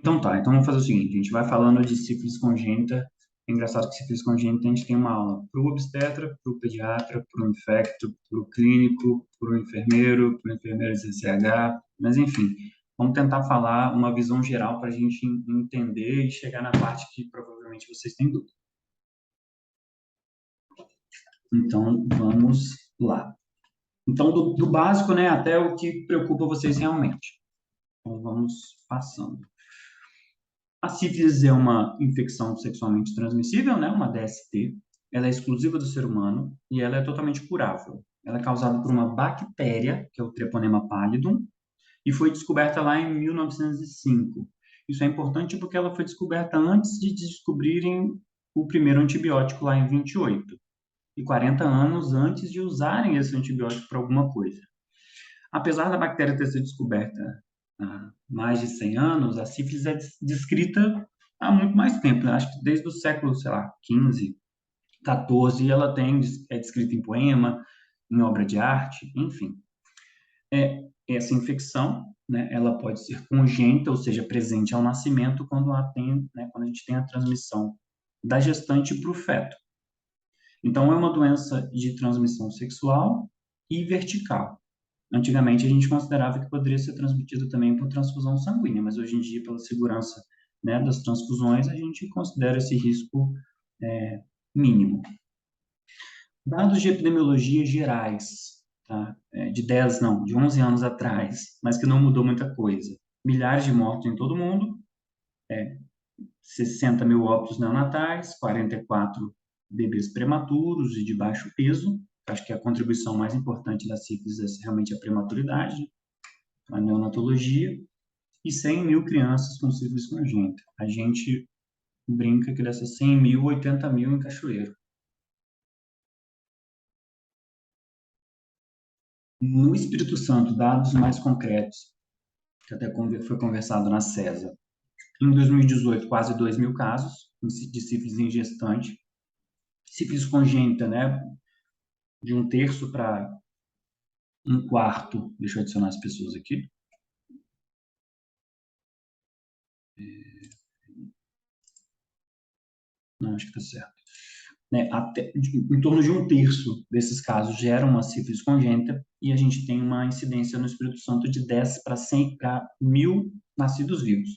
Então tá, então vamos fazer o seguinte, a gente vai falando de sífilis congênita. É engraçado que sífilis congênita a gente tem uma aula para o obstetra, para o pediatra, para o infecto, para o clínico, para o enfermeiro de CCH, mas enfim, vamos tentar falar uma visão geral para a gente entender e chegar na parte que provavelmente vocês têm dúvida. Então vamos lá. Então do básico, né, até o que preocupa vocês realmente. Então vamos passando. A sífilis é uma infecção sexualmente transmissível, né? Uma DST. Ela é exclusiva do ser humano e ela é totalmente curável. Ela é causada por uma bactéria, que é o Treponema pallidum, e foi descoberta lá em 1905. Isso é importante porque ela foi descoberta antes de descobrirem o primeiro antibiótico lá em 28, e 40 anos antes de usarem esse antibiótico para alguma coisa. Apesar da bactéria ter sido descoberta há mais de 100 anos, a sífilis é descrita há muito mais tempo, né? Acho que desde o século, sei lá, 15, 14, ela é descrita em poema, em obra de arte, enfim. Essa infecção, né, ela pode ser congênita, ou seja, presente ao nascimento, quando a gente tem a transmissão da gestante para o feto. Então, é uma doença de transmissão sexual e vertical. Antigamente, a gente considerava que poderia ser transmitido também por transfusão sanguínea, mas hoje em dia, pela segurança, né, das transfusões, a gente considera esse risco mínimo. Dados de epidemiologia gerais, tá? De 10, não, de 11 anos atrás, mas que não mudou muita coisa. Milhares de mortos em todo o mundo, 60 mil óbitos neonatais, 44 bebês prematuros e de baixo peso. Acho que a contribuição mais importante da sífilis é realmente a prematuridade, a neonatologia, e 100 mil crianças com sífilis congênita. A gente brinca que dessas 100 mil, 80 mil em Cachoeiro. No Espírito Santo, dados mais concretos, que até foi conversado na CESA. Em 2018, quase 2 mil casos de sífilis em gestante. Sífilis congênita, né? De um terço para um quarto. Deixa eu adicionar as pessoas aqui. Não, acho que está certo. Né, em torno de um terço desses casos geram uma sífilis congênita e a gente tem uma incidência no Espírito Santo de 10 para 100 para 1.000 nascidos vivos.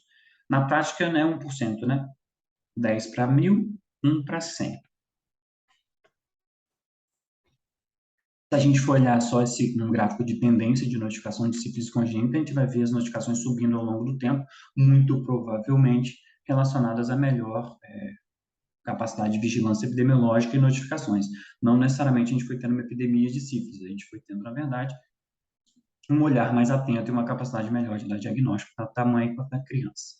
Na prática, né, 1%, né? 10 para 1.000, 1 para 100. Se a gente for olhar só um gráfico de tendência de notificação de sífilis congênita, a gente vai ver as notificações subindo ao longo do tempo, muito provavelmente relacionadas a melhor capacidade de vigilância epidemiológica e notificações. Não necessariamente a gente foi tendo uma epidemia de sífilis, a gente foi tendo, na verdade, um olhar mais atento e uma capacidade melhor de dar diagnóstico para a mãe e para a criança.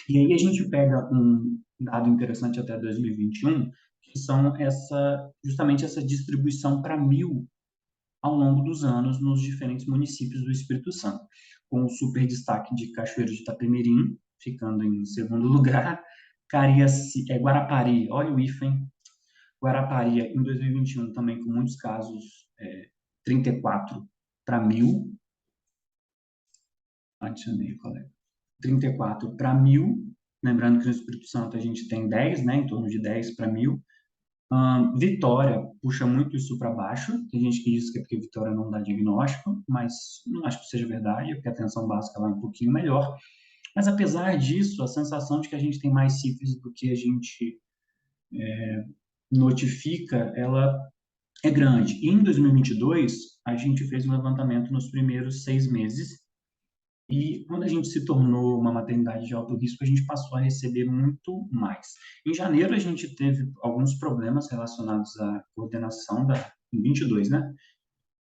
E aí a gente pega um dado interessante até 2021, que são justamente essa distribuição para 1.000 ao longo dos anos nos diferentes municípios do Espírito Santo, com o super destaque de Cachoeiro de Itapemirim, ficando em segundo lugar, Guarapari, olha o IFEM, Guarapari em 2021 também com muitos casos, 34 para 1.000, adicionei, colega, 34 para 1.000, lembrando que no Espírito Santo a gente tem 10, né, em torno de 10 para 1.000. Vitória puxa muito isso para baixo. Tem gente que diz que é porque Vitória não dá diagnóstico, mas não acho que seja verdade, porque a atenção básica lá é um pouquinho melhor. Mas apesar disso, a sensação de que a gente tem mais sífilis do que a gente notifica, ela é grande. E em 2022, a gente fez um levantamento nos primeiros 6 meses e quando a gente se tornou uma maternidade de alto risco, a gente passou a receber muito mais. Em janeiro, a gente teve alguns problemas relacionados à coordenação em 22, né?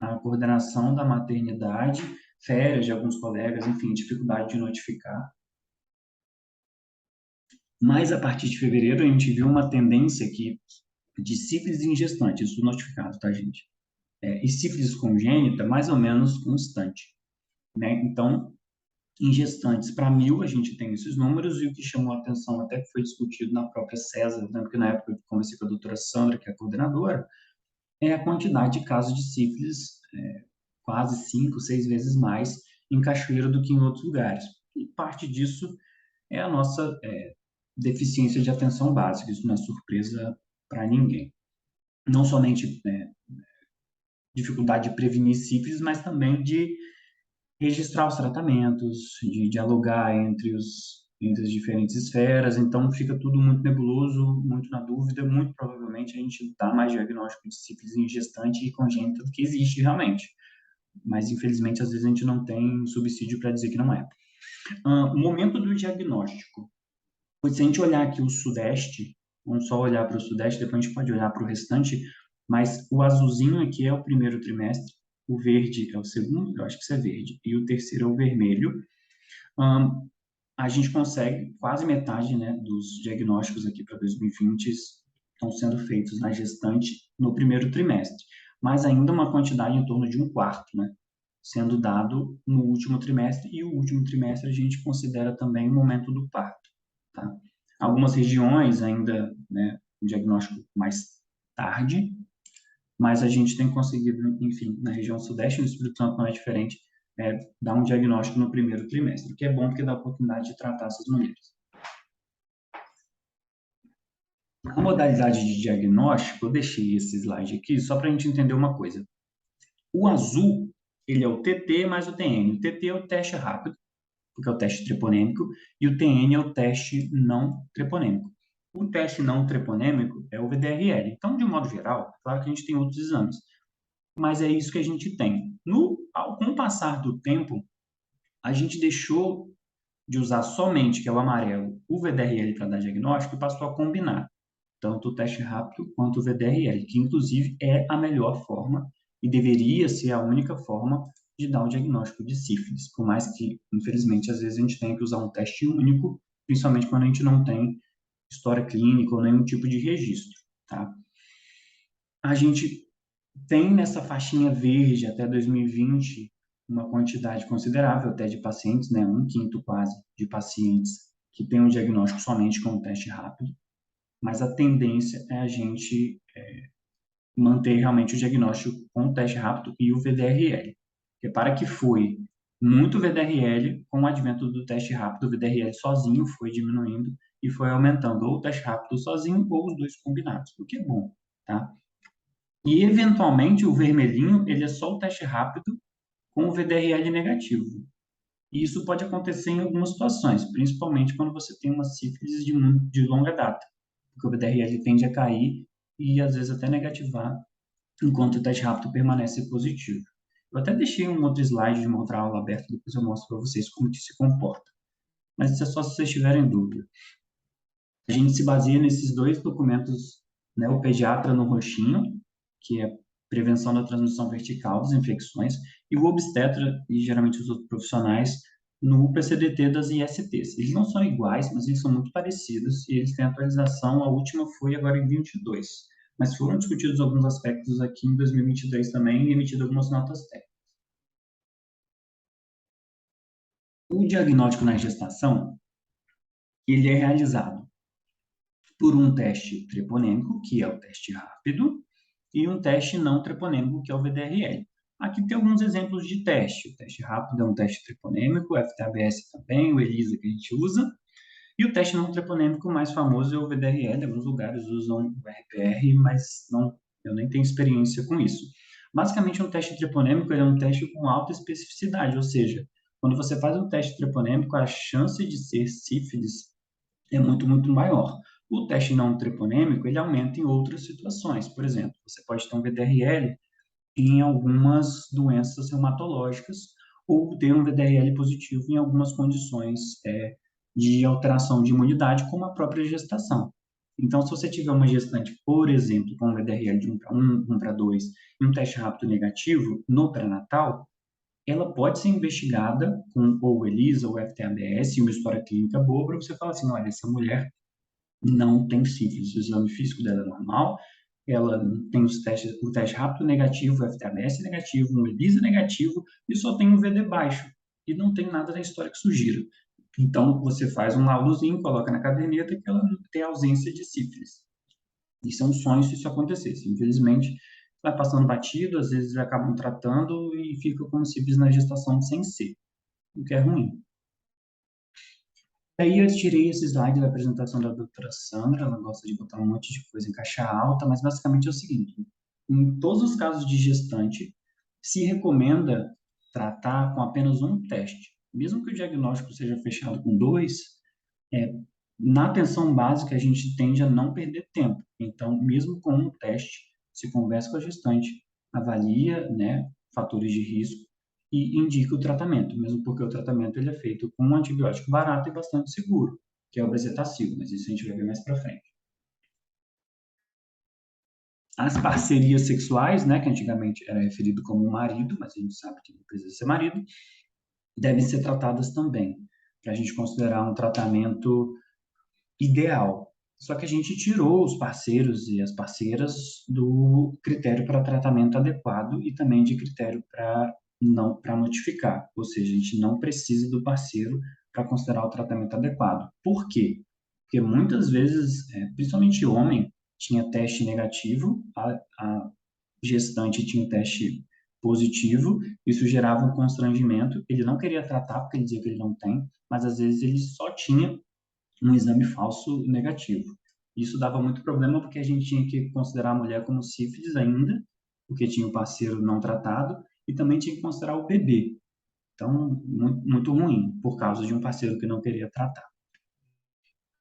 A coordenação da maternidade, férias de alguns colegas, enfim, dificuldade de notificar. Mas a partir de fevereiro, a gente viu uma tendência aqui de sífilis em gestante, isso notificado, tá, gente? E sífilis congênita, mais ou menos constante, né? Então, em gestantes para 1.000, a gente tem esses números, e o que chamou a atenção, até que foi discutido na própria CESA, lembro que na época eu conversei com a doutora Sandra, que é a coordenadora, é a quantidade de casos de sífilis, quase 5, 6 vezes mais em Cachoeiro do que em outros lugares. E parte disso é a nossa deficiência de atenção básica. Isso não é surpresa para ninguém. Não somente dificuldade de prevenir sífilis, mas também de registrar os tratamentos, de dialogar entre as diferentes esferas. Então, fica tudo muito nebuloso, muito na dúvida. Muito provavelmente a gente dá mais diagnóstico de sífilis em gestante e congênita do que existe realmente. Mas, infelizmente, às vezes a gente não tem subsídio para dizer que não é. Momento do diagnóstico. Pois se a gente olhar aqui o Sudeste, vamos só olhar para o Sudeste, depois a gente pode olhar para o restante, mas o azulzinho aqui é o primeiro trimestre, o verde é o segundo, eu acho que isso é verde, e o terceiro é o vermelho. Hum, a gente consegue quase metade, né, dos diagnósticos aqui para 2020 estão sendo feitos na gestante no primeiro trimestre, mas ainda uma quantidade em torno de um quarto, né, sendo dado no último trimestre, e o último trimestre a gente considera também o momento do parto, tá? Algumas regiões ainda, né, um diagnóstico mais tarde, mas a gente tem conseguido, enfim, na região sudeste, no Espírito Santo não é diferente, dar um diagnóstico no primeiro trimestre, o que é bom porque dá a oportunidade de tratar essas mulheres. A modalidade de diagnóstico, eu deixei esse slide aqui só para a gente entender uma coisa. O azul, ele é o TT mais o TN. O TT é o teste rápido, porque é o teste treponêmico, e o TN é o teste não treponêmico. O teste não treponêmico é o VDRL. Então, de um modo geral, claro que a gente tem outros exames, mas é isso que a gente tem. Com o passar do tempo, a gente deixou de usar somente, que é o amarelo, o VDRL para dar diagnóstico e passou a combinar tanto o teste rápido quanto o VDRL, que inclusive é a melhor forma e deveria ser a única forma de dar o diagnóstico de sífilis, por mais que, infelizmente, às vezes a gente tenha que usar um teste único, principalmente quando a gente não tem história clínica ou nenhum tipo de registro, tá? A gente tem nessa faixinha verde até 2020 uma quantidade considerável até de pacientes, né, um quinto quase de pacientes que têm um diagnóstico somente com o teste rápido, mas a tendência é a gente manter realmente o diagnóstico com o teste rápido e o VDRL. Repara que foi muito VDRL, com o advento do teste rápido, o VDRL sozinho foi diminuindo e foi aumentando ou o teste rápido sozinho ou os dois combinados, o que é bom, tá? E, eventualmente, o vermelhinho, ele é só o teste rápido com o VDRL negativo. E isso pode acontecer em algumas situações, principalmente quando você tem uma sífilis de longa data, porque o VDRL tende a cair e, às vezes, até negativar, enquanto o teste rápido permanece positivo. Eu até deixei um outro slide de uma outra aula aberta, depois eu mostro para vocês como que se comporta. Mas isso é só se vocês tiverem dúvida. A gente se baseia nesses dois documentos, né, o pediatra no roxinho, que é prevenção da transmissão vertical das infecções, e o obstetra, e geralmente os outros profissionais, no PCDT das ISTs. Eles não são iguais, mas eles são muito parecidos, e eles têm atualização, a última foi agora em 22. Mas foram discutidos alguns aspectos aqui em 2023 também, e emitido algumas notas técnicas. O diagnóstico na gestação, ele é realizado por um teste treponêmico, que é o teste rápido, e um teste não treponêmico, que é o VDRL. Aqui tem alguns exemplos de teste. O teste rápido é um teste treponêmico, o FTABS também, o ELISA que a gente usa. E o teste não treponêmico mais famoso é o VDRL. Alguns lugares usam o RPR, mas não, eu nem tenho experiência com isso. Basicamente, um teste treponêmico é um teste com alta especificidade, ou seja, quando você faz um teste treponêmico, a chance de ser sífilis é muito, muito maior. O teste não treponêmico, ele aumenta em outras situações. Por exemplo, você pode ter um VDRL em algumas doenças reumatológicas ou ter um VDRL positivo em algumas condições de alteração de imunidade, como a própria gestação. Então, se você tiver uma gestante, por exemplo, com um VDRL de 1 para 1, 1 para 2, e um teste rápido negativo no pré-natal, ela pode ser investigada com ou ELISA ou FTABS e uma história clínica boa para você falar assim, olha, essa mulher não tem sífilis, o exame físico dela é normal, ela tem o teste rápido negativo, o FTABS negativo, um ELISA negativo e só tem um VD baixo e não tem nada na história que sugira. Então, você faz um laudozinho, coloca na caderneta que ela tem ausência de sífilis. Isso é um sonho se isso acontecesse. Infelizmente, vai passando batido, às vezes acabam tratando e fica com sífilis na gestação sem ser, o que é ruim. Aí eu tirei esse slide da apresentação da doutora Sandra, ela gosta de botar um monte de coisa em caixa alta, mas basicamente é o seguinte, em todos os casos de gestante, se recomenda tratar com apenas um teste. Mesmo que o diagnóstico seja fechado com dois, é, na atenção básica a gente tende a não perder tempo. Então, mesmo com um teste, se conversa com a gestante, avalia, né, fatores de risco e indica o tratamento, mesmo porque o tratamento ele é feito com um antibiótico barato e bastante seguro, que é o bezetacil, mas isso a gente vai ver mais para frente. As parcerias sexuais, né, que antigamente era referido como marido, mas a gente sabe que não precisa ser marido, devem ser tratadas também, para a gente considerar um tratamento ideal. Só que a gente tirou os parceiros e as parceiras do critério para tratamento adequado e também de critério para notificar, ou seja, a gente não precisa do parceiro para considerar o tratamento adequado. Por quê? Porque muitas vezes, principalmente homem, tinha teste negativo, a gestante tinha um teste positivo, isso gerava um constrangimento. Ele não queria tratar porque ele dizia que ele não tem, mas às vezes ele só tinha um exame falso negativo. Isso dava muito problema porque a gente tinha que considerar a mulher como sífilis ainda, porque tinha o parceiro não tratado, e também tinha que considerar o bebê. Então, muito ruim, por causa de um parceiro que não queria tratar.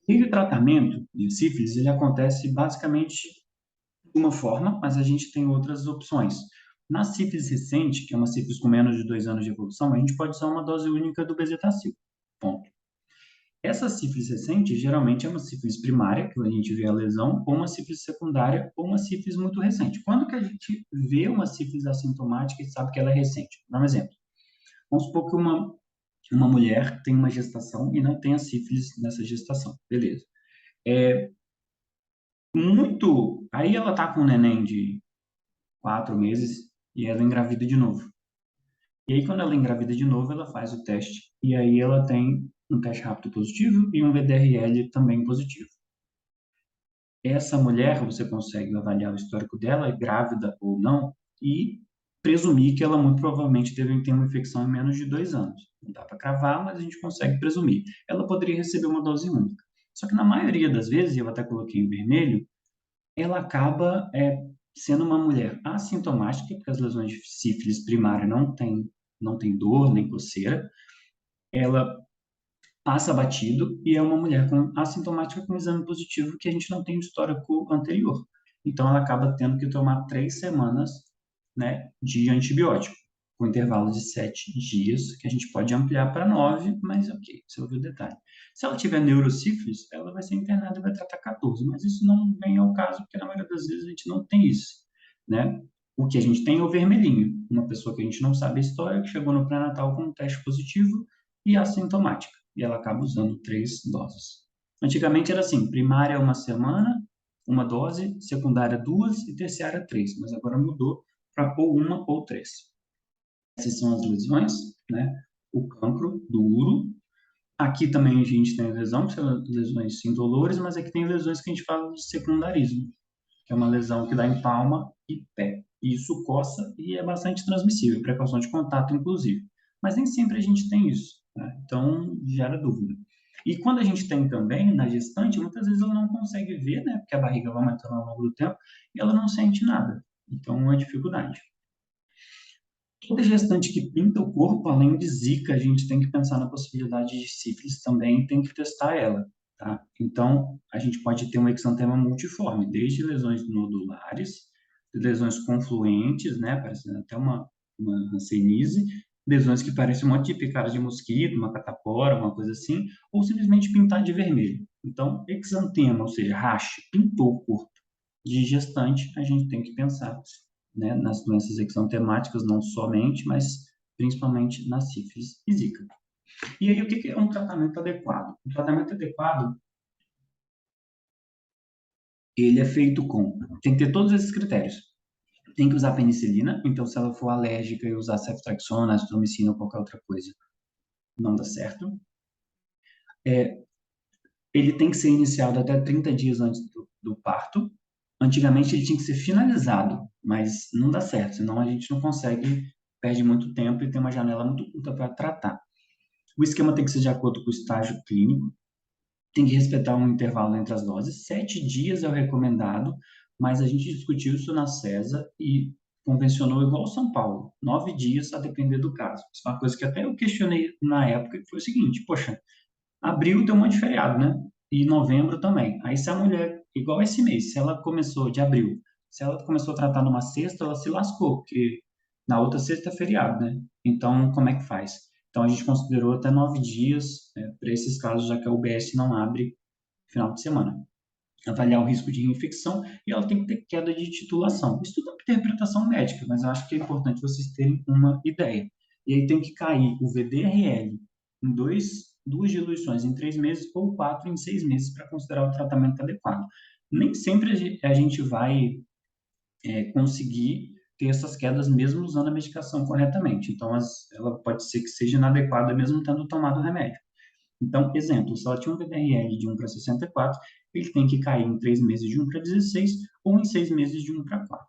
E o tratamento de sífilis, ele acontece basicamente de uma forma, mas a gente tem outras opções. Na sífilis recente, que é uma sífilis com menos de 2 anos de evolução, a gente pode usar uma dose única do bezetacil. Ponto. Essa sífilis recente geralmente é uma sífilis primária, que a gente vê a lesão, ou uma sífilis secundária, ou uma sífilis muito recente. Quando que a gente vê uma sífilis assintomática e sabe que ela é recente? Vou dar um exemplo. Vamos supor que uma mulher tem uma gestação e não tem a sífilis nessa gestação. Beleza. É muito. Aí ela tá com um neném de 4 meses e ela engravida de novo. E aí, quando ela engravida de novo, ela faz o teste. E aí ela tem um teste rápido positivo e um VDRL também positivo. Essa mulher, você consegue avaliar o histórico dela, é grávida ou não, e presumir que ela muito provavelmente deve ter uma infecção em menos de 2 anos. Não dá para cravar, mas a gente consegue presumir. Ela poderia receber uma dose única. Só que na maioria das vezes, e eu até coloquei em vermelho, ela acaba sendo uma mulher assintomática, porque as lesões de sífilis primária não tem dor nem coceira. Ela passa batido e é uma mulher assintomática com exame positivo que a gente não tem histórico anterior. Então, ela acaba tendo que tomar 3 semanas, né, de antibiótico, com intervalo de 7 dias, que a gente pode ampliar para 9, mas ok, você ouviu o detalhe. Se ela tiver neurosífilis, ela vai ser internada e vai tratar 14, mas isso não vem ao caso, porque na maioria das vezes a gente não tem isso, né? O que a gente tem é o vermelhinho, uma pessoa que a gente não sabe a história, que chegou no pré-natal com um teste positivo e assintomática e ela acaba usando 3 doses. Antigamente era assim, primária uma semana, uma dose, secundária 2 e terciária 3, mas agora mudou para ou uma ou 3. Essas são as lesões, né? O cancro do uro. Aqui também a gente tem lesão, que são lesões indolores, mas aqui tem lesões que a gente fala de secundarismo, que é uma lesão que dá em palma e pé. E isso coça e é bastante transmissível, precaução de contato, inclusive. Mas nem sempre a gente tem isso, né? Então, gera dúvida. E quando a gente tem também, na gestante, muitas vezes ela não consegue ver, né? Porque a barriga vai aumentando ao longo do tempo e ela não sente nada. Então, é uma dificuldade. Toda gestante que pinta o corpo, além de zika, a gente tem que pensar na possibilidade de sífilis também, tem que testar ela, tá? Então, a gente pode ter um exantema multiforme, desde lesões nodulares, lesões confluentes, né, parecendo até uma hanseníase, lesões que parecem um monte de picada de mosquito, uma catapora, uma coisa assim, ou simplesmente pintar de vermelho. Então, exantema, ou seja, rache, pintou o corpo de gestante, a gente tem que pensar, né, nas doenças exantemáticas, não somente, mas principalmente na sífilis e zika. E aí, o que é um tratamento adequado? O tratamento adequado, ele é feito com, tem que ter todos esses critérios. Tem que usar penicilina, então se ela for alérgica e usar ceftriaxona, azitromicina ou qualquer outra coisa, não dá certo. Ele tem que ser iniciado até 30 dias antes do parto. Antigamente ele tinha que ser finalizado, mas não dá certo, senão a gente não consegue, perde muito tempo e tem uma janela muito curta para tratar. O esquema tem que ser de acordo com o estágio clínico. tem que respeitar um intervalo entre as doses. 7 dias é o recomendado, mas a gente discutiu isso na CESA e convencionou igual São Paulo, 9 dias a depender do caso. Isso é uma coisa que até eu questionei na época, que foi o seguinte, poxa, abril tem um monte de feriado, né? E novembro também. Aí se a mulher, igual esse mês, se ela começou de abril, se ela começou a tratar numa sexta, ela se lascou, porque na outra sexta é feriado, né? Então, como é que faz? Então, a gente considerou até 9 dias, para esses casos, já que a UBS não abre final de semana. Avaliar o risco de reinfecção e ela tem que ter queda de titulação. Isso tudo é interpretação médica, mas eu acho que é importante vocês terem uma ideia. E aí tem que cair o VDRL em duas diluições em 3 meses ou 4 em 6 meses para considerar o tratamento adequado. Nem sempre a gente vai conseguir ter essas quedas mesmo usando a medicação corretamente. Então, ela pode ser que seja inadequada mesmo tendo tomado o remédio. Então, exemplo, se ela tinha um VDRL de 1 para 64, ele tem que cair em 3 meses de 1 para 16 ou em 6 meses de 1 para 4.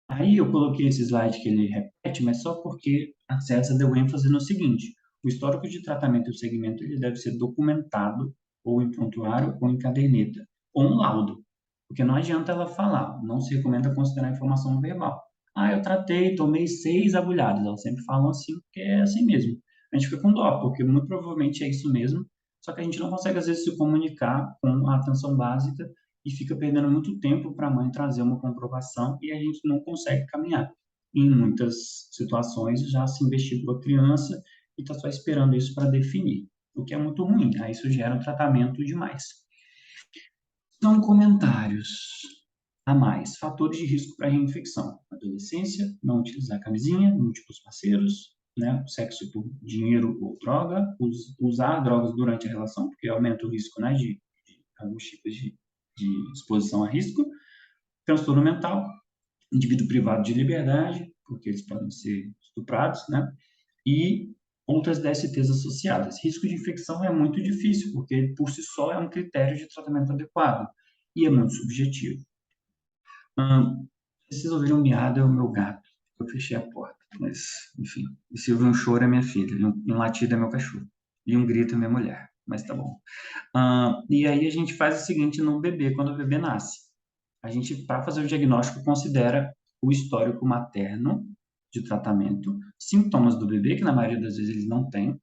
Aí eu coloquei esse slide que ele repete, mas só porque a CESA deu ênfase no seguinte: o histórico de tratamento e o segmento ele deve ser documentado ou em prontuário ou em caderneta, ou um laudo, porque não adianta ela falar, não se recomenda considerar informação verbal. Ah, eu tratei, tomei 6 agulhadas, elas sempre falam assim, porque é assim mesmo. A gente fica com dó, porque muito provavelmente é isso mesmo, só que a gente não consegue às vezes se comunicar com a atenção básica e fica perdendo muito tempo para a mãe trazer uma comprovação e a gente não consegue caminhar. Em muitas situações já se investigou a criança e está só esperando isso para definir, o que é muito ruim. Aí isso gera um tratamento demais. São comentários a mais. Fatores de risco para reinfecção. Adolescência, não utilizar camisinha, múltiplos parceiros, né? Sexo por dinheiro ou droga, usar drogas durante a relação, porque aumenta o risco, né, de alguns tipos de exposição a risco, transtorno mental, indivíduo privado de liberdade, porque eles podem ser estuprados, né? E outras DSTs associadas. Risco de infecção é muito difícil, porque por si só é um critério de tratamento adequado e é muito subjetivo. Vocês ouviram um miado, é o meu gato. Eu fechei a porta, mas, enfim. E se ouvir um choro, é minha filha. E um latido, é meu cachorro. E um grito, é minha mulher. Mas tá bom. E aí a gente faz o seguinte no bebê, quando o bebê nasce. A gente, para fazer o diagnóstico, considera o histórico materno de tratamento, sintomas do bebê, que na maioria das vezes eles não têm,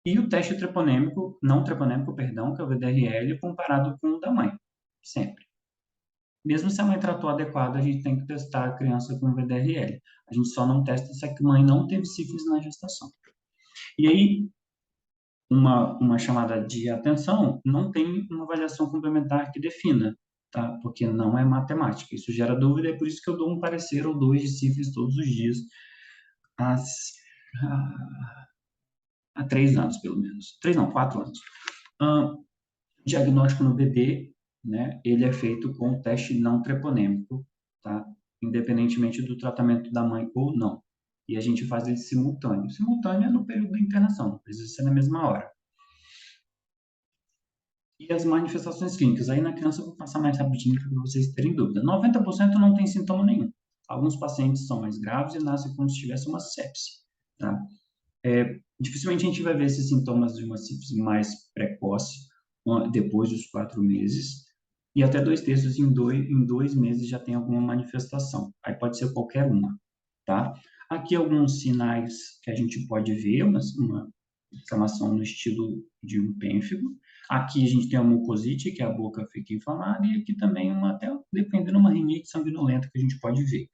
e o teste treponêmico, não treponêmico, perdão, que é o VDRL, comparado com o da mãe, sempre. Mesmo se a mãe tratou adequado, a gente tem que testar a criança com VDRL. A gente só não testa se a mãe não teve sífilis na gestação. E aí, uma chamada de atenção, não tem uma avaliação complementar que defina, tá? Porque não é matemática. Isso gera dúvida, é por isso que eu dou um parecer ou dois de sífilis todos os dias, há, há 3 anos, pelo menos. 3 não, 4 anos. Diagnóstico no bebê, né? Ele é feito com o teste não treponêmico, tá? Independentemente do tratamento da mãe ou não. E a gente faz ele simultâneo. Simultâneo é no período da internação, não precisa ser na mesma hora. E as manifestações clínicas. Aí na criança eu vou passar mais rapidinho para vocês terem dúvida. 90% não tem sintoma nenhum. Alguns pacientes são mais graves e nascem como se tivesse uma sepse. Tá? Dificilmente a gente vai ver esses sintomas de uma sepse mais precoce, depois dos 4 meses. E até 2 terços em 2 meses já tem alguma manifestação. Aí pode ser qualquer uma. Tá? Aqui alguns sinais que a gente pode ver, uma inflamação no estilo de um pênfigo. Aqui a gente tem a mucosite, que a boca fica inflamada, e aqui também até dependendo uma rinite sanguinolenta que a gente pode ver.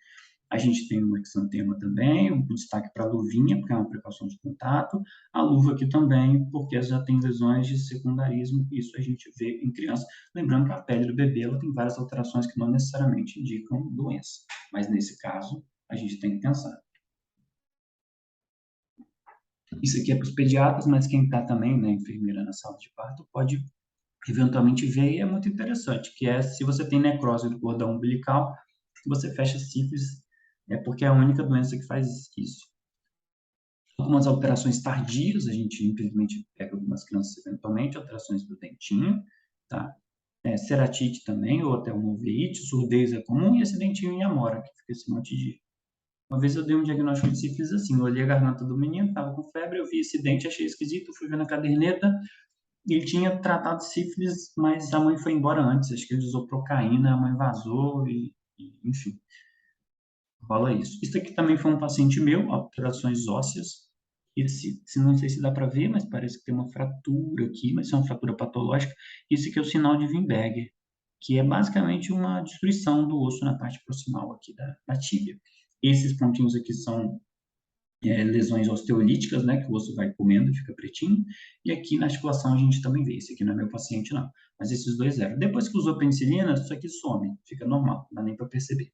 A gente tem o exantema também, um destaque para a luvinha, porque é uma precaução de contato. A luva aqui também, porque já tem lesões de secundarismo, isso a gente vê em criança. Lembrando que a pele do bebê ela tem várias alterações que não necessariamente indicam doença, mas nesse caso a gente tem que pensar. Isso aqui é para os pediatras, mas quem está também, né, enfermeira na sala de parto, pode eventualmente ver, e é muito interessante, que é se você tem necrose do cordão umbilical, você fecha sífilis, é porque é a única doença que faz isso. Algumas alterações tardias, a gente infelizmente pega algumas crianças eventualmente, alterações do dentinho, tá? Ceratite também, ou até uma uveíte, surdez é comum, e esse dentinho em amora, que fica esse monte de... Uma vez eu dei um diagnóstico de sífilis assim, eu olhei a garganta do menino, estava com febre, eu vi esse dente, achei esquisito, fui ver na caderneta, ele tinha tratado sífilis, mas a mãe foi embora antes, acho que ele usou procaína, a mãe vazou enfim, rola isso. Isso aqui também foi um paciente meu, alterações ósseas. Esse não sei se dá para ver, mas parece que tem uma fratura aqui, mas é uma fratura patológica. Isso aqui é o sinal de Weinberger, que é basicamente uma destruição do osso na parte proximal aqui da tíbia. Esses pontinhos aqui são lesões osteolíticas, né, que o osso vai comendo, fica pretinho, e aqui na articulação a gente também vê, esse aqui não é meu paciente não, mas esses dois eram. Depois que usou penicilina, isso aqui some, fica normal, não dá nem para perceber.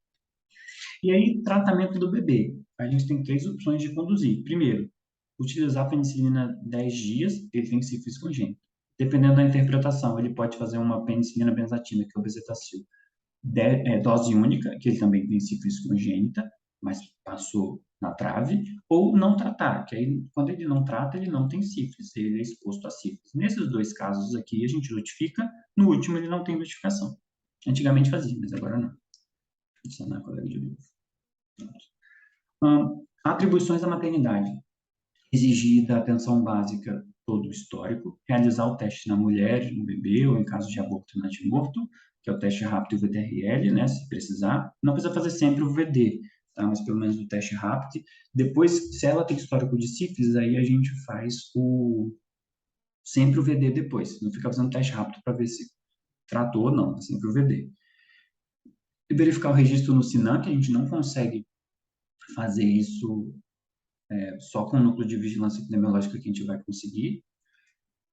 E aí, tratamento do bebê. A gente tem três opções de conduzir. Primeiro, utilizar a penicilina 10 dias, ele tem sífilis congênita. Dependendo da interpretação, ele pode fazer uma penicilina benzatina, que é o bezetacil, dose única, que ele também tem sífilis congênita, mas passou na trave, ou não tratar, que aí quando ele não trata, ele não tem sífilis, ele é exposto a sífilis. Nesses dois casos aqui, a gente notifica, no último ele não tem notificação. Antigamente fazia, mas agora não. Vou adicionar a colega de novo. Atribuições da maternidade. Exigir da atenção básica todo o histórico, realizar o teste na mulher, no bebê, ou em caso de aborto natimorto, que é o teste rápido e o VTRL, né, se precisar. Não precisa fazer sempre o VD, tá, mas pelo menos o teste rápido. Depois, se ela tem histórico de sífilis, aí a gente faz sempre o VD depois. Não fica fazendo teste rápido para ver se tratou ou não, é sempre o VD. E verificar o registro no SINAM, que a gente não consegue fazer isso só com o núcleo de vigilância epidemiológica que a gente vai conseguir.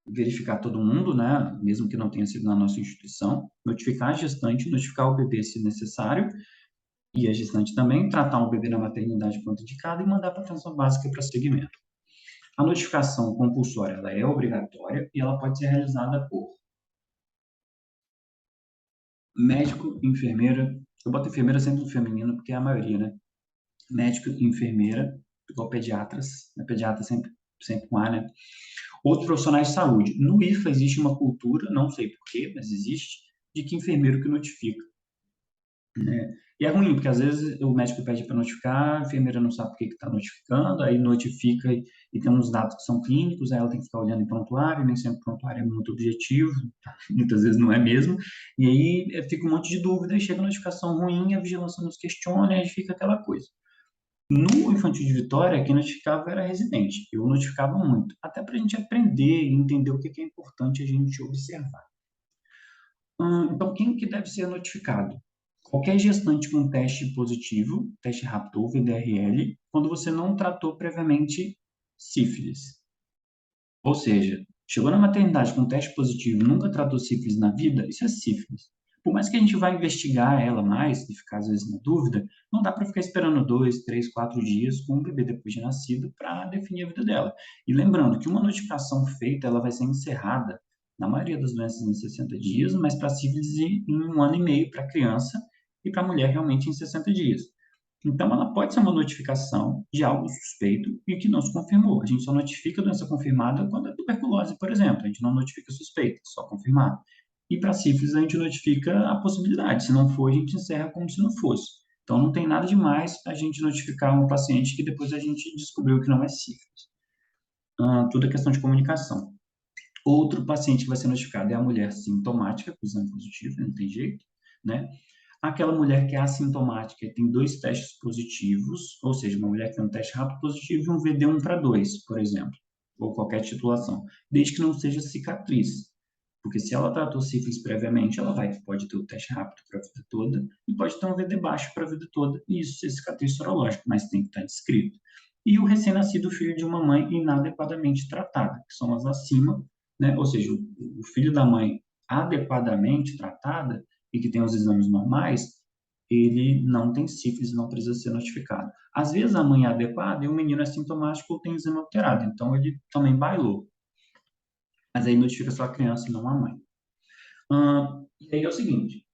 Verificar todo mundo, né, mesmo que não tenha sido na nossa instituição, notificar a gestante, notificar o bebê se necessário, e a gestante também, tratar o bebê na maternidade quanto indicado e mandar para a atenção básica para seguimento. A notificação compulsória, ela é obrigatória e ela pode ser realizada por médico, enfermeira, eu boto enfermeira sempre no feminino, porque é a maioria, né? Médico, enfermeira, igual pediatras, né? Pediatra sempre com A, né? Outros profissionais de saúde. No IFA existe uma cultura, não sei porquê, mas existe, de que enfermeiro que notifica, né? E é ruim, porque às vezes o médico pede para notificar, a enfermeira não sabe por que está notificando, aí notifica e tem uns dados que são clínicos, aí ela tem que ficar olhando em prontuário, nem sempre prontuário é muito objetivo, muitas vezes não é mesmo, e aí fica um monte de dúvida, e chega a notificação ruim, a vigilância nos questiona, e aí fica aquela coisa. No Infantil de Vitória, quem notificava era residente. Eu notificava muito, até para a gente aprender e entender o que é importante a gente observar. Então, quem que deve ser notificado? Qualquer gestante com teste positivo, teste rápido ou VDRL, quando você não tratou previamente sífilis. Ou seja, chegou na maternidade com teste positivo, nunca tratou sífilis na vida, isso é sífilis. Por mais que a gente vá investigar ela mais e ficar às vezes na dúvida, não dá para ficar esperando 2, 3, 4 dias com o bebê depois de nascido para definir a vida dela. E lembrando que uma notificação feita, ela vai ser encerrada na maioria das doenças em 60 dias, mas para sífilis em 1 ano e meio para criança e para mulher realmente em 60 dias. Então, ela pode ser uma notificação de algo suspeito e que não se confirmou. A gente só notifica a doença confirmada quando é tuberculose, por exemplo. A gente não notifica suspeita, só confirmado. E para sífilis, a gente notifica a possibilidade. Se não for, a gente encerra como se não fosse. Então, não tem nada demais a gente notificar um paciente que depois a gente descobriu que não é sífilis. Tudo é questão de comunicação. Outro paciente que vai ser notificado é a mulher sintomática, com exame positivo, não tem jeito, né? Aquela mulher que é assintomática e tem 2 testes positivos, ou seja, uma mulher que tem um teste rápido positivo e um VD1 para 2, por exemplo, ou qualquer titulação, desde que não seja cicatriz. Porque se ela tratou sífilis previamente, ela pode ter o teste rápido para a vida toda e pode ter um VD baixo para a vida toda, e isso ser cicatriz sorológica, mas tem que estar descrito. E o recém-nascido filho de uma mãe inadequadamente tratada, que são as acima, né? Ou seja, o filho da mãe adequadamente tratada e que tem os exames normais, ele não tem sífilis, não precisa ser notificado. Às vezes a mãe é adequada e o menino é sintomático ou tem exame alterado, então ele também bailou. Mas aí notifica só a criança e não a mãe. E aí é o seguinte,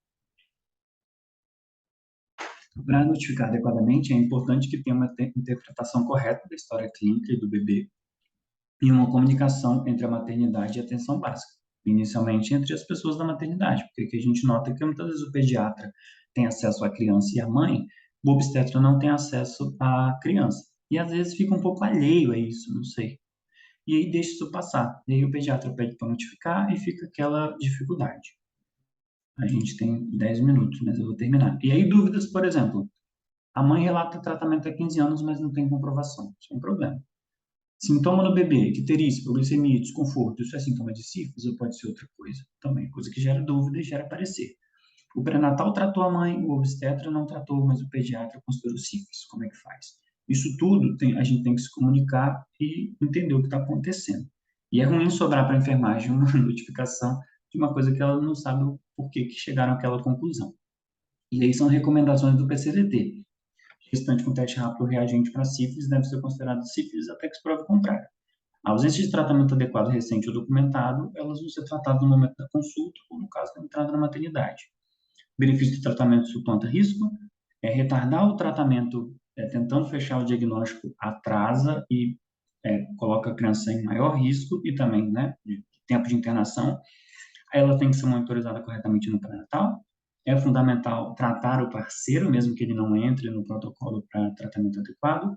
para notificar adequadamente, é importante que tenha uma interpretação correta da história clínica e do bebê e uma comunicação entre a maternidade e a atenção básica, inicialmente entre as pessoas da maternidade, porque aqui a gente nota que muitas vezes o pediatra tem acesso à criança e à mãe, o obstetra não tem acesso à criança. E às vezes fica um pouco alheio a isso, não sei. e aí deixa isso passar. E aí o pediatra pede para notificar e fica aquela dificuldade. A gente tem 10 minutos, mas eu vou terminar. E aí dúvidas, por exemplo, a mãe relata tratamento há 15 anos, mas não tem comprovação. Isso é um problema. Sintoma no bebê, icterícia, hipoglicemia, desconforto, isso é sintoma de sífilis ou pode ser outra coisa? Também, coisa que gera dúvida e gera parecer. O pré-natal tratou a mãe, o obstetra não tratou, mas o pediatra considerou sífilis. Como é que faz? Isso tudo a gente tem que se comunicar e entender o que está acontecendo. E é ruim sobrar para a enfermagem uma notificação de uma coisa que ela não sabe o porquê que chegaram àquela conclusão. E aí são recomendações do PCDT. Gestante com teste rápido reagente para sífilis deve ser considerado sífilis até que se prove o contrário. A ausência de tratamento adequado recente ou documentado, elas vão ser tratadas no momento da consulta ou no caso da entrada na maternidade. Benefício do tratamento suplanta risco, retardar o tratamento tentando fechar o diagnóstico atrasa e coloca a criança em maior risco e também, né, de tempo de internação. Ela tem que ser monitorizada corretamente no pré-natal. É fundamental tratar o parceiro, mesmo que ele não entre no protocolo para tratamento adequado.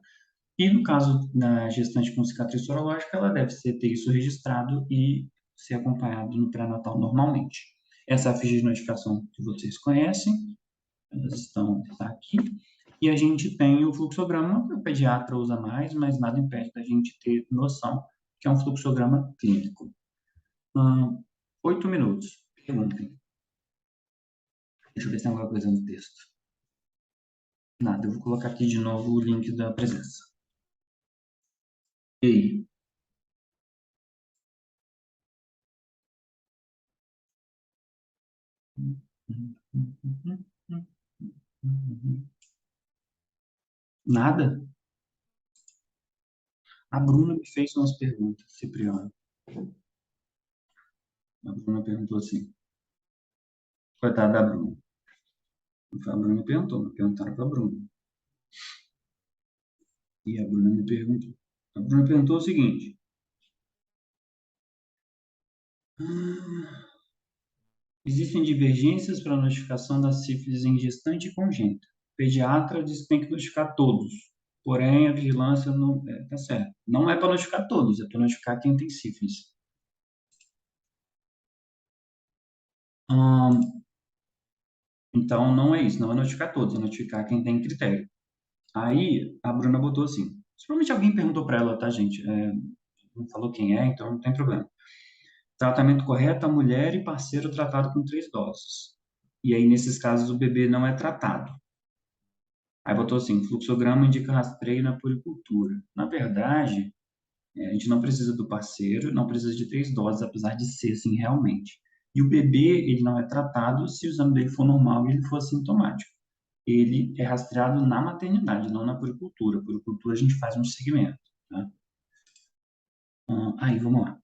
E no caso da gestante com cicatriz sorológica, ela deve ter isso registrado e ser acompanhado no pré-natal normalmente. Essa é a ficha de notificação que vocês conhecem, elas estão aqui. E a gente tem o fluxograma, que o pediatra usa mais, mas nada impede da gente ter noção que é um fluxograma clínico. 8 minutos. Perguntem. Deixa eu ver se tem alguma coisa no texto. Nada, eu vou colocar aqui de novo o link da presença. E aí? Nada? A Bruna me fez umas perguntas, Cipriano. A Bruna perguntou assim. Coitada da Bruna. A Bruna me perguntou, me perguntaram para a Bruna. E a Bruna me perguntou. A Bruna perguntou o seguinte. Existem divergências para a notificação da sífilis em gestante e congênita. O pediatra diz que tem que notificar todos. Porém, a vigilância não... tá certo. Não é para notificar todos, é para notificar quem tem sífilis. Então, não é isso. Não é notificar todos, é notificar quem tem critério. Aí, a Bruna botou assim. Provavelmente alguém perguntou para ela, tá, gente? Não falou quem é, então não tem problema. Tratamento correto, a mulher e parceiro tratado com 3 doses. E aí, nesses casos, o bebê não é tratado. Aí botou assim, fluxograma indica rastreio na puericultura. Na verdade, a gente não precisa do parceiro, não precisa de 3 doses, apesar de ser assim realmente. E o bebê, ele não é tratado se o exame dele for normal e ele for assintomático. Ele é rastreado na maternidade, não na puericultura. Puericultura a gente faz um segmento, tá? Aí, vamos lá.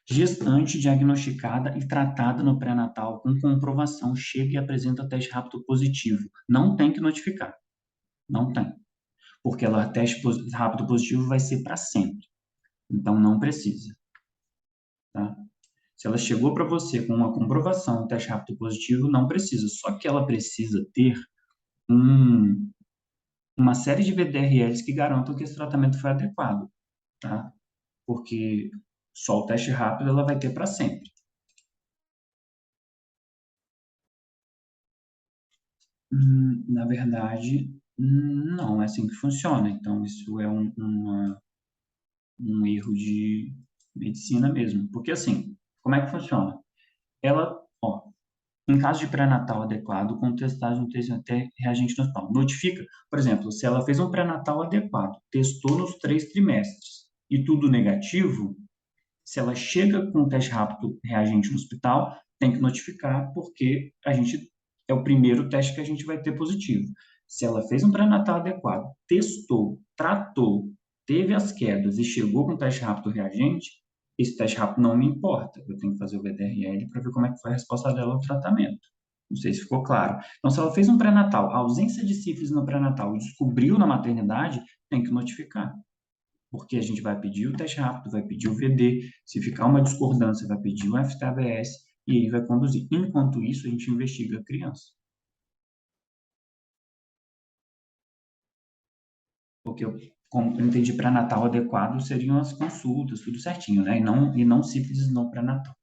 Gestante diagnosticada e tratada no pré-natal com comprovação chega e apresenta teste rápido positivo. Não tem que notificar. Não tem. Porque ela teste rápido positivo vai ser para sempre. Então, não precisa. Tá? Se ela chegou para você com uma comprovação, um teste rápido positivo, não precisa. Só que ela precisa ter um, uma série de VDRLs que garantam que esse tratamento foi adequado. Tá? Porque só o teste rápido ela vai ter para sempre. Na verdade, não é assim que funciona. Então, isso é um erro de medicina mesmo. Porque, assim, como é que funciona? Ela, ó, em caso de pré-natal adequado, com testagem no teste até reagente no hospital. Notifica, por exemplo, se ela fez um pré-natal adequado, testou nos 3 trimestres e tudo negativo, se ela chega com um teste rápido reagente no hospital, tem que notificar, porque a gente é o primeiro teste que a gente vai ter positivo. Se ela fez um pré-natal adequado, testou, tratou, teve as quedas e chegou com teste rápido reagente, esse teste rápido não me importa. Eu tenho que fazer o VDRL para ver como é que foi a resposta dela ao tratamento. Não sei se ficou claro. Então, se ela fez um pré-natal, ausência de sífilis no pré-natal e descobriu na maternidade, tem que notificar, porque a gente vai pedir o teste rápido, vai pedir o VD, se ficar uma discordância, vai pedir o FTABS e ele vai conduzir. Enquanto isso, a gente investiga a criança. Porque como eu entendi, pré-natal adequado seriam as consultas, tudo certinho, né? E não sífilis no pré-natal.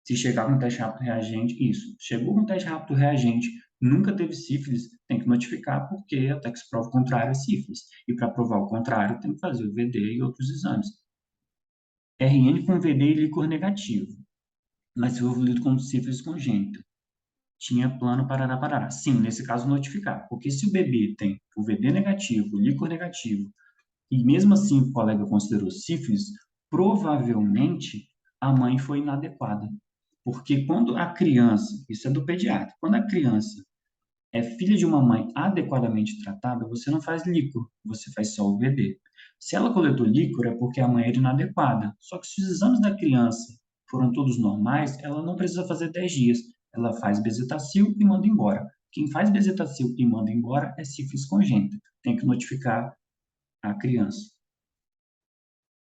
Se chegar com teste rápido reagente, isso. Chegou com teste rápido reagente, nunca teve sífilis, tem que notificar, porque até que se prova o contrário é sífilis. E para provar o contrário, tem que fazer o VD e outros exames. RN com VD e líquor negativo, mas desenvolvido como sífilis congênita. Tinha plano parará, parará. Sim, nesse caso, notificar. Porque se o bebê tem o VD negativo, o líquor negativo, e mesmo assim o colega considerou sífilis, provavelmente a mãe foi inadequada. Porque quando a criança, isso é do pediatra, quando a criança é filha de uma mãe adequadamente tratada, você não faz líquor, você faz só o VD. Se ela coletou líquor, é porque a mãe era inadequada. Só que se os exames da criança foram todos normais, ela não precisa fazer 10 dias. Ela faz bezetacil e manda embora. Quem faz bezetacil e manda embora é sífilis congênita. Tem que notificar a criança.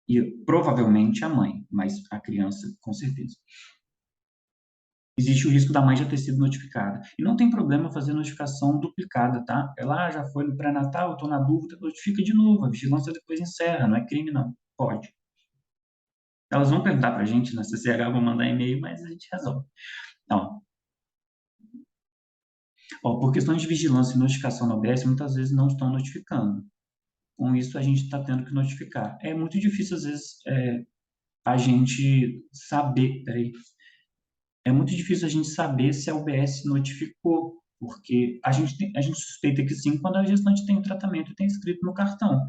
E provavelmente a mãe, mas a criança com certeza. Existe o risco da mãe já ter sido notificada. E não tem problema fazer notificação duplicada, tá? Ela já foi no pré-natal, estou na dúvida, notifica de novo. A vigilância depois encerra, não é crime, não. Pode. Elas vão perguntar para a gente na CCH, vão mandar e-mail, mas a gente resolve. Então, ó, por questões de vigilância e notificação na OBS, muitas vezes não estão notificando. Com isso, a gente está tendo que notificar. É muito difícil, às vezes, a gente saber. Peraí. É muito difícil a gente saber se a UBS notificou, porque a gente suspeita que sim quando a gestante tem o tratamento e tem escrito no cartão,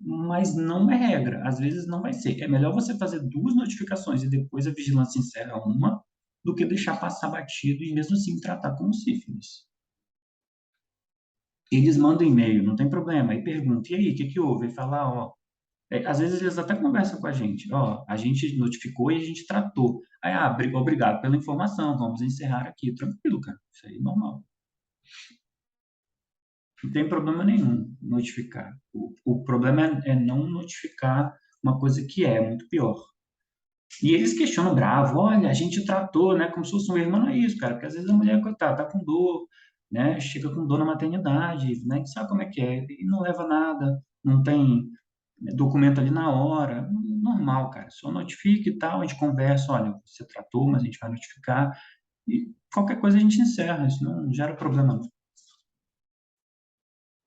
mas não é regra, às vezes não vai ser. É melhor você fazer duas notificações e depois a vigilância encerra uma, do que deixar passar batido e mesmo assim tratar como sífilis. Eles mandam e-mail, não tem problema, aí pergunta, e aí, o que que houve? Aí fala, ó, às vezes eles até conversam com a gente. Ó, a gente notificou e a gente tratou. Aí, obrigado pela informação, vamos encerrar aqui. Tranquilo, cara. Isso aí é normal. Não tem problema nenhum notificar. O problema é não notificar uma coisa que é muito pior. E eles questionam bravo, olha, a gente tratou, né, como se fosse um erro, mas não é isso, cara, porque às vezes a mulher, coitada, tá com dor, né, chega com dor na maternidade, né, sabe como é que é, e não leva nada, não tem documento ali na hora, normal, cara, só notifica e tal, a gente conversa, olha, você tratou, mas a gente vai notificar, e qualquer coisa a gente encerra, isso não gera problema não.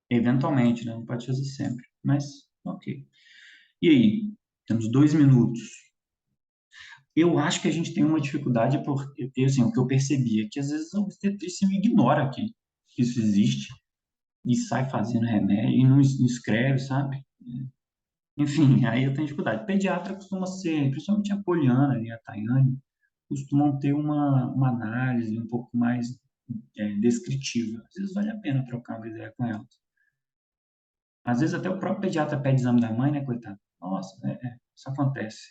Eventualmente, né, não pode fazer sempre, mas ok. E aí, temos 2 minutos. Eu acho que a gente tem uma dificuldade porque, assim, o que eu percebi é que às vezes a obstetrícia ignora que isso existe e sai fazendo remédio e não escreve, sabe? Enfim, aí eu tenho dificuldade. Pediatra costuma ser, principalmente a Poliana e a Tayane, costumam ter uma análise um pouco mais descritiva. Às vezes vale a pena trocar uma ideia com elas. Às vezes até o próprio pediatra pede exame da mãe, né, coitado? Nossa, isso acontece.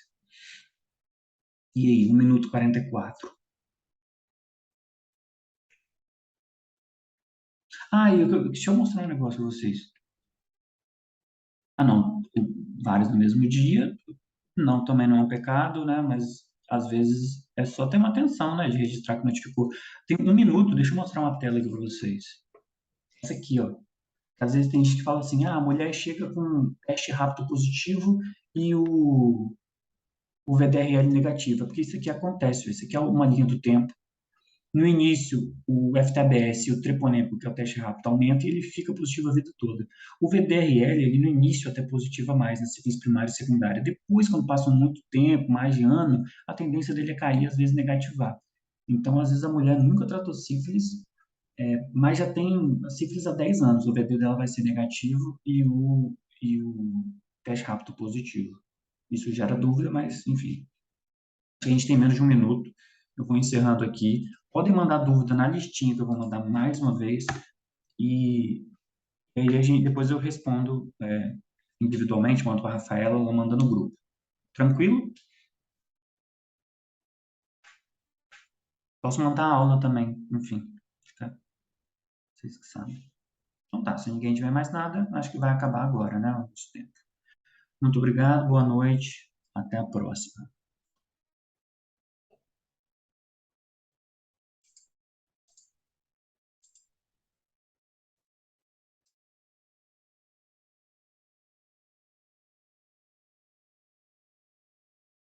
E aí, 1 minuto e 44. Deixa eu mostrar um negócio para vocês. Ah, não, vários no mesmo dia, não, também não é um pecado, né? Mas às vezes é só ter uma atenção, né? De registrar que notificou. Tem 1 minuto, deixa eu mostrar uma tela aqui para vocês. Essa aqui, ó. Às vezes tem gente que fala assim, a mulher chega com um teste rápido positivo e o VDRL negativo. É porque isso aqui acontece, isso aqui é uma linha do tempo. No início, o FTBS e o treponêmico, que é o teste rápido, aumenta e ele fica positivo a vida toda. O VDRL, ele no início até positiva mais, na sequência primária e secundária. Depois, quando passa muito tempo, mais de ano, a tendência dele é cair, às vezes negativar. Então, às vezes a mulher nunca tratou sífilis, mas já tem sífilis há 10 anos. O VD dela vai ser negativo e o teste rápido positivo. Isso gera dúvida, mas, enfim, a gente tem menos de 1 minuto. Eu vou encerrando aqui. Podem mandar dúvida na listinha que eu vou mandar mais uma vez. E, e aí depois eu respondo individualmente, mando para a Rafaela ou mando no grupo. Tranquilo? Posso mandar a aula também, enfim. Tá? Vocês que sabem. Então tá, se ninguém tiver mais nada, acho que vai acabar agora, né? O nosso tempo. Muito obrigado, boa noite, até a próxima.